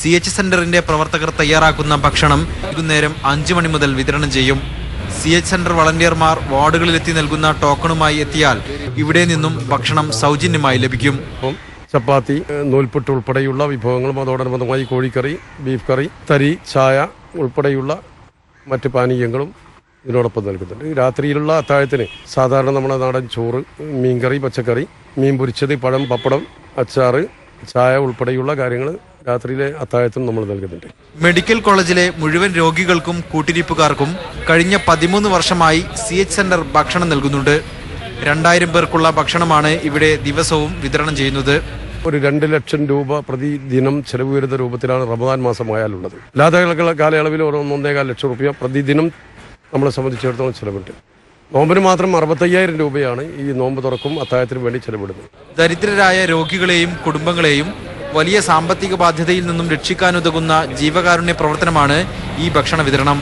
CH സെന്ററിന്റെ പ്രവർത്തകർ തയ്യാറാക്കുന്ന ഭക്ഷണം വൈകുന്നേരം 5 മണി മുതൽ വിതരണം ചെയ്യും. CH സെന്റർ വളണ്ടിയർമാർ വാർഡുകളിലെത്തി നൽകുന്ന ടോക്കണുമായി എത്തിയാൽ ഇവിടെ നിന്നും ഭക്ഷണം സൗജന്യമായി ലഭിക്കും. ചപ്പാത്തി, നൂൽപുട്ട് ഉൾപ്പെടെയുള്ള വിഭവങ്ങളും അതോടനുബന്ധമായി കോഴിക്കറി, ബീഫ് കറി, തരി, ചായ ഉൾപ്പെടെയുള്ള മറ്റ് പാനീയങ്ങളും ഇതിനോടൊപ്പം നൽകുന്നുണ്ട്. രാത്രിയിലുള്ള അത്താഴത്തിന് സാധാരണ നമ്മുടെ നാടൻ ചോറ്, മീൻകറി, പച്ചക്കറി, മീൻ പൊരിച്ചത്, പഴം, പപ്പടം, അച്ചാറ്, ചായ ഉൾപ്പെടെയുള്ള കാര്യങ്ങൾ രാത്രിയിലെ അത്താഴത്തിന് നമ്മൾ നൽകുന്നുണ്ട്. മെഡിക്കൽ കോളേജിലെ മുഴുവൻ രോഗികൾക്കും കൂട്ടിരിപ്പുകാർക്കും കഴിഞ്ഞ 13 വർഷമായി CH സെന്റർ ഭക്ഷണം നൽകുന്നുണ്ട്. 2000 പേർക്കുള്ള ഭക്ഷണമാണ് ഇവിടെ ദിവസവും വിതരണം ചെയ്യുന്നത്. ഒരു 2 ലക്ഷം രൂപ പ്രതിദിനം ചെലവ് വരുന്ന രൂപത്തിലാണ് റമദാൻ മാസമായാലുള്ളത്. അല്ലാത്ത കാലയളവിൽ 1.5 ലക്ഷം രൂപ പ്രതിദിനം നമ്മളെ സംബന്ധിച്ചിടത്തോളം ചെലവുണ്ട്. നോമ്പിന് മാത്രം 65,000 രൂപയാണ് ഈ നോമ്പ് തുറക്കും അത്താഴത്തിന് വേണ്ടി ചെലവിടുന്നത്. ദരിദ്രരായ രോഗികളെയും കുടുംബങ്ങളെയും വലിയ സാമ്പത്തിക ബാധ്യതയിൽ നിന്നും രക്ഷിക്കാനുതകുന്ന ജീവകാരുണ്യ പ്രവർത്തനമാണ് ഈ ഭക്ഷണ വിതരണം.